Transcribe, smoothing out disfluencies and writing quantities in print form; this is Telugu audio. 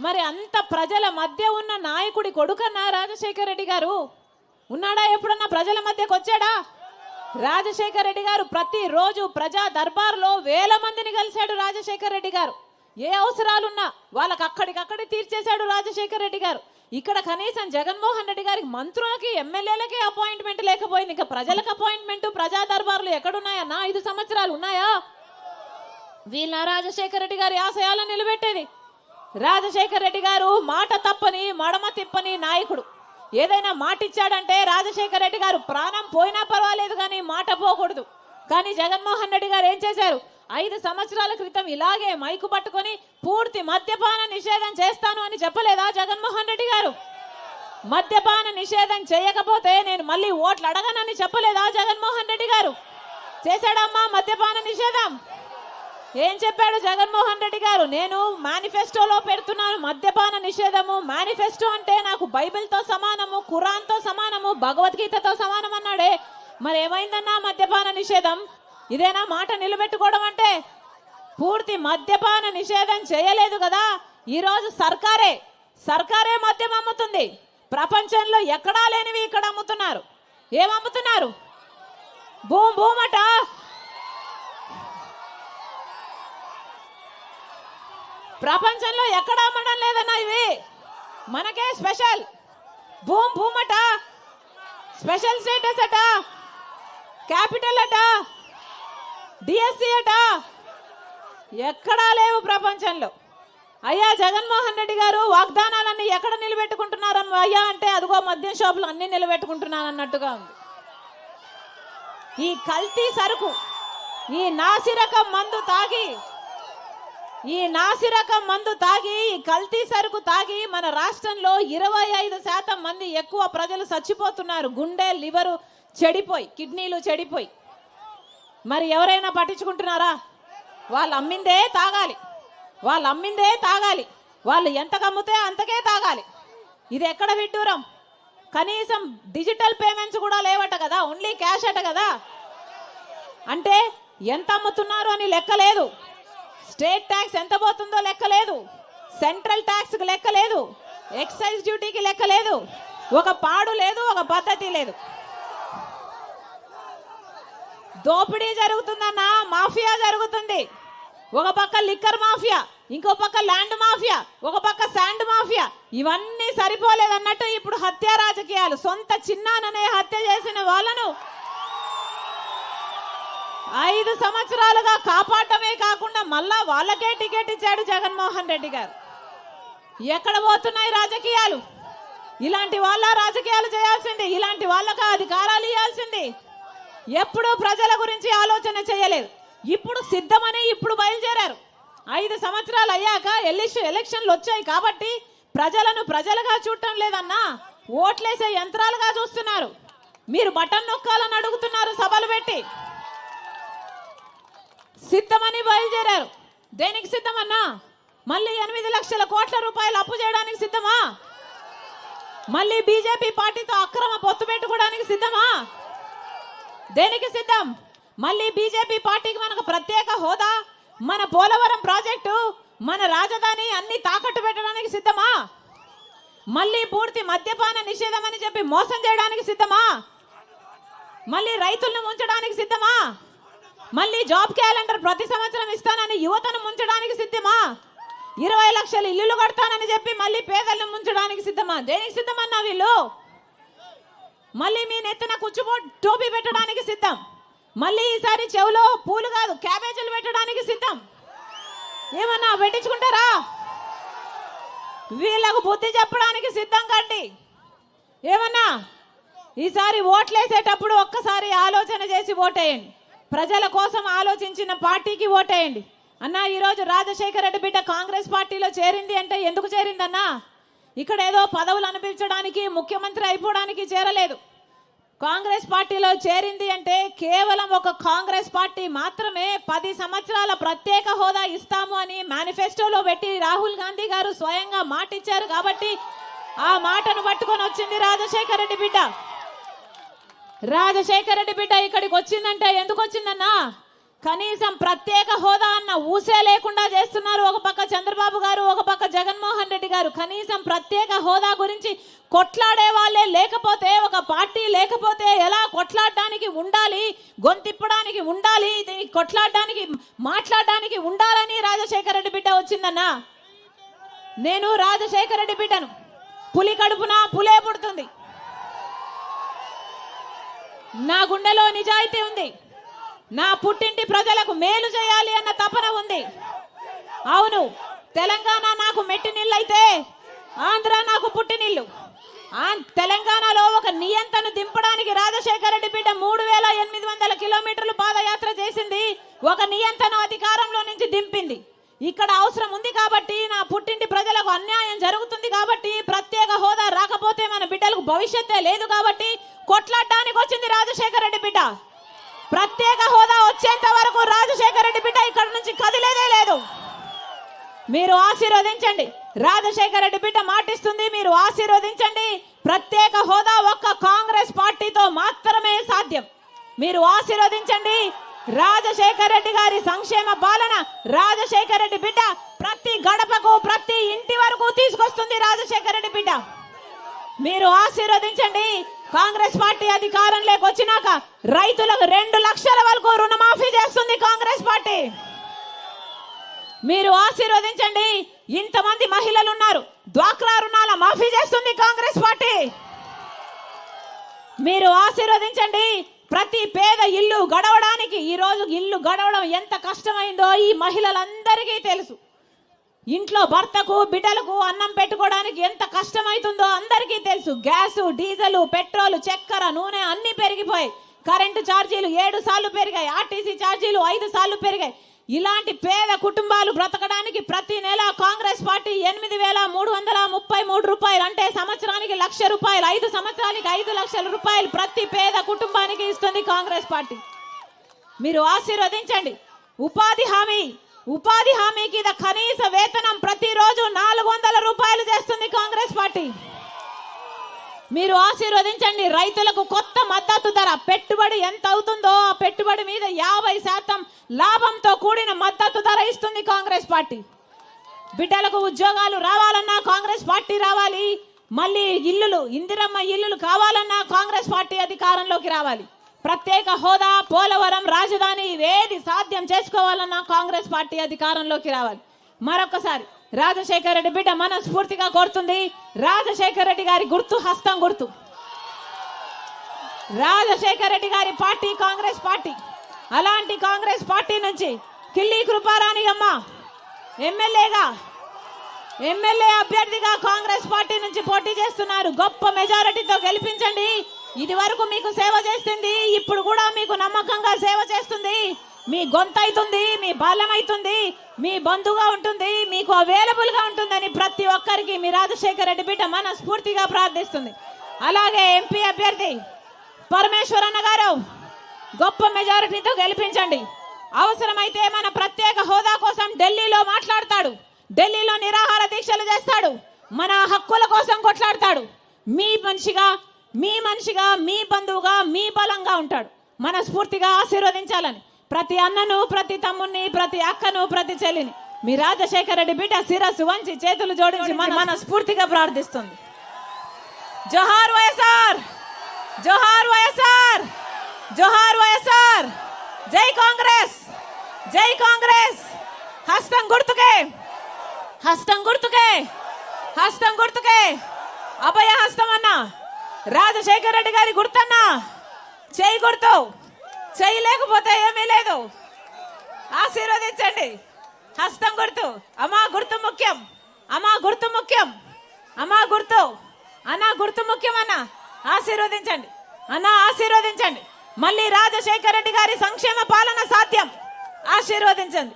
మరి అంత ప్రజల మధ్య ఉన్న నాయకుడి కొడుకన్నా రాజశేఖర రెడ్డి గారు ఉన్నాడా? ఎప్పుడన్నా ప్రజల మధ్యకు వచ్చాడా? రాజశేఖర రెడ్డి గారు ప్రతిరోజు ప్రజా దర్బార్లో వేల మందిని కలిశాడు రాజశేఖర రెడ్డి గారు. ఏ అవసరాలున్నా వాళ్ళకి అక్కడికక్కడి తీర్చేశాడు రాజశేఖర రెడ్డి గారు. ఇక్కడ కనీసం జగన్మోహన్ రెడ్డి గారికి మంత్రులకి ఎమ్మెల్యేలకి అపాయింట్మెంట్ లేకపోయింది, ఇంకా ప్రజలకు అపాయింట్మెంట్ ప్రజా దర్బార్లు ఎక్కడున్నాయన్నా? 5 సంవత్సరాలు ఉన్నాయా? వీళ్ళ రాజశేఖర రెడ్డి గారి ఆశయాలను నిలబెట్టేది. రాజశేఖర రెడ్డి గారు మాట తప్పని మడమ తిప్పని నాయకుడు. ఏదైనా మాట ఇచ్చాడంటే రాజశేఖర రెడ్డి గారు ప్రాణం పోయినా పర్వాలేదు కానీ మాట పోకూడదు. కానీ జగన్మోహన్ రెడ్డి గారు ఏం చేశారు? 5 సంవత్సరాల క్రితం ఇలాగే మైకు పట్టుకొని పూర్తి మద్యపాన నిషేధం చేస్తాను అని చెప్పలేదా జగన్మోహన్ రెడ్డి గారు? మద్యపాన నిషేధం చేయకపోతే నేను మళ్ళీ ఓట్లు అడగనని చెప్పలేదా జగన్మోహన్ రెడ్డి గారు? చేశాడమ్మా మద్యపాన నిషేధం? ఏం చెప్పాడు జగన్మోహన్ రెడ్డి గారు? నేను మేనిఫెస్టోలో పెడుతున్నాను మద్యపాన నిషేధము. మేనిఫెస్టో అంటే నాకు బైబిల్తో సమానము, ఖురాన్తో సమానము, భగవద్గీతతో సమానం అన్నాడే. మరి ఏమైందన్నా మద్యపాన నిషేధం? ఇదేనా మాట నిలబెట్టుకోవడం అంటే? పూర్తి మద్యపాన నిషేధం చేయలేదు కదా. ఈరోజు సర్కారే మద్యం అమ్ముతుంది. ప్రపంచంలో ఎక్కడా లేనివి ఇక్కడ అమ్ముతున్నారు. ఏమమ్ముతున్నారు? భూమట. ప్రపంచంలో ఎక్కడ అమ్మడం లేదన్నా ఇవి. మనకే స్పెషల్. భూమట, స్పెషల్ స్టేటస్ అట, క్యాపిటల్ అట, డిఎస్సి అట, ఎక్కడా లేవు ప్రపంచంలో. అయ్యా జగన్మోహన్ రెడ్డి గారు వాగ్దానాలన్నీ ఎక్కడ నిలబెట్టుకుంటున్నారు అయ్యా అంటే అదిగో మద్యం షాపులు అన్ని నిలబెట్టుకుంటున్నాను అన్నట్టుగా ఉంది. ఈ కల్తీ సరుకు, ఈ నాసిరకం మందు తాగి, ఈ కల్తీ సరుకు తాగి మన రాష్ట్రంలో 25% మంది ఎక్కువ ప్రజలు చచ్చిపోతున్నారు. గుండె, లివరు చెడిపోయి, కిడ్నీలు చెడిపోయి. మరి ఎవరైనా పట్టించుకుంటున్నారా? వాళ్ళు అమ్మిందే తాగాలి. వాళ్ళు ఎంత కమ్మితే అంతకే తాగాలి. ఇది ఎక్కడ విడ్డూరం? కనీసం డిజిటల్ పేమెంట్స్ కూడా లేవట కదా, ఓన్లీ క్యాష్ అట కదా. అంటే ఎంత అమ్ముతున్నారు అని లెక్క లేదు. స్టేట్ ట్యాక్స్ ఎంత పోతుందో లెక్క లేదు, సెంట్రల్ ట్యాక్స్ కి లెక్క లేదు, ఎక్సైజ్ డ్యూటీకి లెక్క లేదు. ఒక పాడు లేదు, ఒక పద్ధతి లేదు. దోపిడీ జరుగుతుందన్న, మాఫియా జరుగుతుంది. ఒక పక్క లిక్కర్ మాఫియా, ఇంకో పక్క ల్యాండ్ మాఫియా, ఒక పక్క శాండ్ మాఫియా. ఇవన్నీ సరిపోలేదన్నట్టు ఇప్పుడు హత్య రాజకీయాలు. సొంత చిన్నాననే హత్య చేసిన వాళ్ళను 5 సంవత్సరాలుగా కాపాడటమే కాకుండా మళ్ళా వాళ్ళకే టికెట్ ఇచ్చాడు జగన్మోహన్ రెడ్డి గారు. ఎక్కడ పోతున్నాయి రాజకీయాలు? ఇలాంటి వాళ్ళ రాజకీయాలు చేయాల్సింది, ఇలాంటి వాళ్ళకి అధికారాలు ఇవ్వాల్సింది. ఎప్పుడూ ప్రజల గురించి ఆలోచన చేయలేదు. ఇప్పుడు సిద్ధమని ఇప్పుడు బయలుదేరారు. 5 సంవత్సరాలు అయ్యాక ఎలక్షన్లు వచ్చాయి కాబట్టి ప్రజలను ప్రజలుగా చూడటం లేదన్నా, ఓట్లేసే యంత్రాలుగా చూస్తున్నారు. మీరు బటన్ నొక్కాలని అడుగుతున్నారు సభలు పెట్టి. సిద్ధమని బయలుదేరారు. దేనికి సిద్ధమన్నా? మళ్ళీ 8 లక్షల కోట్ల రూపాయలు అప్పు చేయడానికి సిద్ధమా? మళ్ళీ బీజేపీ పార్టీతో అక్రమ పొత్తు పెట్టుకోవడానికి సిద్ధమా? దేనికి సిద్ధం? మళ్ళీ బీజేపీ పార్టీకి మనకు ప్రత్యేక హోదా, మన పోలవరం ప్రాజెక్టు, మన రాజధాని అన్ని తాకట్టు పెట్టడానికి సిద్ధమా? మళ్ళీ పూర్తి మద్యపాన నిషేధం అని చెప్పి మోసం చేయడానికి సిద్ధమా? మళ్ళీ రైతులను ముంచడానికి సిద్ధమా? మళ్ళీ జాబ్ క్యాలెండర్ ప్రతి సంవత్సరం ఇస్తానని యువతను ముంచడానికి సిద్ధమా? 20 లక్షల ఇల్లులు కడతానని చెప్పి మళ్ళీ పేదలను ముంచడానికి సిద్ధమా? దేనికి సిద్ధమన్నా వీళ్ళు? మళ్ళీ మీ నెత్తిన టోపీ పెట్టడానికి సిద్ధం. మళ్ళీ ఈసారి చెవులో పూలు కాదు క్యాబేజీలు పెట్టడానికి సిద్ధం. ఏమన్నా పెట్టించుకుంటారా? వీళ్ళకు బుద్ధి చెప్పడానికి సిద్ధం కండి. ఏమన్నా ఈసారి ఓట్లేసేటప్పుడు ఒక్కసారి ఆలోచన చేసి ఓటేయండి. ప్రజల కోసం ఆలోచించిన పార్టీకి ఓటేయండి అన్నా. ఈరోజు రాజశేఖర రెడ్డి బిడ్డ కాంగ్రెస్ పార్టీలో చేరింది అంటే ఎందుకు చేరిందన్నా? ఇక్కడ ఏదో పదవులు అనిపించడానికి, ముఖ్యమంత్రి అయిపోవడానికి చేరలేదు. కాంగ్రెస్ పార్టీలో చేరింది అంటే కేవలం ఒక కాంగ్రెస్ పార్టీ మాత్రమే 10 సంవత్సరాల ప్రత్యేక హోదా ఇస్తాము అని మేనిఫెస్టోలో పెట్టి రాహుల్ గాంధీ గారు స్వయంగా మాట ఇచ్చారు కాబట్టి ఆ మాటను పట్టుకొని వచ్చింది రాజశేఖర రెడ్డి బిడ్డ. రాజశేఖర రెడ్డి బిడ్డ ఇక్కడికి వచ్చిందంటే ఎందుకు వచ్చిందన్నా? కనీసం ప్రత్యేక హోదా అన్న ఊసే లేకుండా చేస్తున్నారు. ఒక పక్క చంద్రబాబు గారు, ఒక పక్క జగన్మోహన్ రెడ్డి గారు. కనీసం ప్రత్యేక హోదా గురించి కొట్లాడే వాళ్ళే లేకపోతే, ఒక పార్టీ లేకపోతే ఎలా కొట్లాడడానికి ఉండాలి, గొంతిప్పడానికి ఉండాలి, కొట్లాడడానికి మాట్లాడడానికి ఉండాలని రాజశేఖర రెడ్డి బిడ్డ వచ్చిందన్నా. నేను రాజశేఖర రెడ్డి బిడ్డను. పులి కడుపున పులే పుడుతుంది. నా గుండెలో నిజాయితీ ఉంది. నా పుట్టింటి ప్రజలకు మేలు చేయాలి అన్న తపన ఉంది. అవును, తెలంగాణ నాకు మెట్టి నీళ్ళైతే ఆంధ్ర నాకు పుట్టినిల్లు. తెలంగాణలో ఒక నియంతను దింపడానికి రాజశేఖర రెడ్డి బిడ్డ 3800 కిలోమీటర్లు పాదయాత్ర చేసింది. ఒక నియంతను అధికారంలో నుంచి దింపింది. ఇక్కడ అవసరం ఉంది కాబట్టి, నా పుట్టింటి ప్రజలకు అన్యాయం జరుగుతుంది కాబట్టి, ప్రత్యేక హోదా రాకపోతే మన బిడ్డలకు భవిష్యత్తే లేదు కాబట్టి కొట్లాడడానికి వచ్చింది రాజశేఖర రెడ్డి బిడ్డ. ప్రత్యేక హోదా వచ్చేంత వరకు రాజశేఖర రెడ్డి బిడ్డ ఇక్కడ నుంచి కదిలేదే లేదు. మీరు ఆశీర్వదించండి. రాజశేఖర రెడ్డి బిడ్డ మాటిస్తుంది, మీరు ఆశీర్వదించండి. ప్రత్యేక హోదా ఒక్క కాంగ్రెస్ పార్టీతో మాత్రమే సాధ్యం. మీరు ఆశీర్వదించండి. రాజశేఖర రెడ్డి గారి సంక్షేమ పాలన రాజశేఖర రెడ్డి బిడ్డ ప్రతి గడపకు, ప్రతి ఇంటి వరకు తీసుకొస్తుంది రాజశేఖర రెడ్డి బిడ్డ. మీరు ఆశీర్వదించండి. కాంగ్రెస్ పార్టీ అధికారంలోకి వచ్చినాక రైతులకు 2 లక్షల వరకు రుణమాఫీ చేస్తుంది కాంగ్రెస్ పార్టీ. మీరు ఆశీర్వదించండి. ఇంతమంది మహిళలు ఉన్నారు, డ్వాక్రా రుణాల మాఫీ చేస్తుంది కాంగ్రెస్ పార్టీ. మీరు ఆశీర్వదించండి. ప్రతి పేద ఇల్లు గడవడానికి, ఈ రోజు ఇల్లు గడవడం ఎంత కష్టమైందో ఈ మహిళలందరికీ తెలుసు. ఇంట్లో భర్తకు, బిడ్డలకు అన్నం పెట్టుకోవడానికి ఎంత కష్టమైతుందో అందరికీ తెలుసు. గ్యాసు, డీజిల్, పెట్రోల్, చక్కెర, నూనె అన్ని పెరిగిపోయాయి. కరెంటు ఛార్జీలు 7 సార్లు పెరిగాయి. ఆర్టీసీ ఛార్జీలు 5 సార్లు పెరిగాయి. ఇలాంటి పేద కుటుంబాలు బ్రతకడానికి ప్రతి నెల కాంగ్రెస్ పార్టీ 8333 రూపాయలు, అంటే సంవత్సరానికి 1,00,000 రూపాయలు, 5 సంవత్సరానికి 5 లక్షల రూపాయలు ప్రతి పేద కుటుంబానికి ఇస్తుంది కాంగ్రెస్ పార్టీ. మీరు ఆశీర్వదించండి. ఉపాధి హామీ కింద కనీస వేతనం ప్రతిరోజు 400 రూపాయలు చేస్తుంది కాంగ్రెస్ పార్టీ. మీరు ఆశీర్వదించండి. రైతులకు కొత్త మద్దతు ధర, పెట్టుబడి ఎంత అవుతుందో ఆ పెట్టుబడి మీద 50% లాభంతో కూడిన మద్దతు ధర ఇస్తుంది కాంగ్రెస్ పార్టీ. బిడ్డలకు ఉద్యోగాలు రావాలన్నా కాంగ్రెస్ పార్టీ రావాలి. మళ్ళీ ఇల్లులు, ఇందిరమ్మ ఇల్లులు కావాలన్నా కాంగ్రెస్ పార్టీ అధికారంలోకి రావాలి. ప్రత్యేక హోదా, పోలవరం, రాజధాని ఇవేది సాధ్యం చేసుకోవాలన్నా కాంగ్రెస్ పార్టీ అధికారంలోకి రావాలి. మరొకసారి రాజశేఖర రెడ్డి బిడ్డ మనస్ఫూర్తిగా కోరుతుంది, రాజశేఖర రెడ్డి గారి గుర్తు హస్తం గుర్తు. రాజశేఖర రెడ్డి గారి పార్టీ కాంగ్రెస్ పార్టీ. అలాంటి కాంగ్రెస్ పార్టీ నుంచి కిల్లి కృపారాణి అమ్మ ఎమ్మెల్యే అభ్యర్థిగా కాంగ్రెస్ పార్టీ నుంచి పోటీ చేస్తున్నారు. గొప్ప మెజారిటీతో గెలిపించండి. ఇది వరకు మీకు సేవ చేస్తుంది, ఇప్పుడు కూడా మీకు నమ్మకంగా సేవ చేస్తుంది. మీ గొంతైతుంది, మీ బలం అవుతుంది, మీ బంధుగా ఉంటుంది, మీకు అవైలబుల్ గా ఉంటుందని ప్రతి ఒక్కరికి మీ రాజశేఖర రెడ్డి బిడ్డ మనస్ఫూర్తిగా ప్రార్థిస్తుంది. అలాగే ఎంపీ అభ్యర్థి పరమేశ్వరన్న గారు గొప్ప మెజారిటీతో గెలిపించండి. అవసరమైతే మన ప్రత్యేక హోదా కోసం ఢిల్లీలో మాట్లాడతాడు, ఢిల్లీలో నిరాహార దీక్షలు చేస్తాడు, మన హక్కుల కోసం కొట్లాడతాడు. మీ మనిషిగా, మీ బంధువుగా, మీ బలంగా ఉంటాడు. మనస్ఫూర్తిగా ఆశీర్వదించాలని ప్రతి అన్నను, ప్రతి తమ్ముని, ప్రతి అక్కను, ప్రతి చెల్లిని మీ రాజశేఖర రెడ్డి బిడ్డ శిరస్సు వంచి చేతులు జోడించి మనస్ఫూర్తిగా ప్రార్థిస్తుంది. జోహార్ వైఎస్ఆర్, జోహార్ వైఎస్ఆర్, జోహార్ వైఎస్ఆర్. జై కాంగ్రెస్, జై కాంగ్రెస్. హస్తం గుర్తుకే, హస్తం గుర్తుకే, హస్తం గుర్తుకే. అభయ హస్తం అన్నా, రాజశేఖర రెడ్డి గారి గుర్తన్నా, చేయి గుర్తు. చేయి లేకపోతే ఏమీ లేదు. ఆశీర్వదించండి. హస్తం గుర్తు. అమ్మా గుర్తు ముఖ్యం, అమ్మా గుర్తు ముఖ్యం, అమ్మా గుర్తు. అన్నా గుర్తు ముఖ్యం. అన్న ఆశీర్వదించండి, అన్న ఆశీర్వదించండి. మళ్ళీ రాజశేఖర రెడ్డి గారి సంక్షేమ పాలన సాధ్యం. ఆశీర్వదించండి.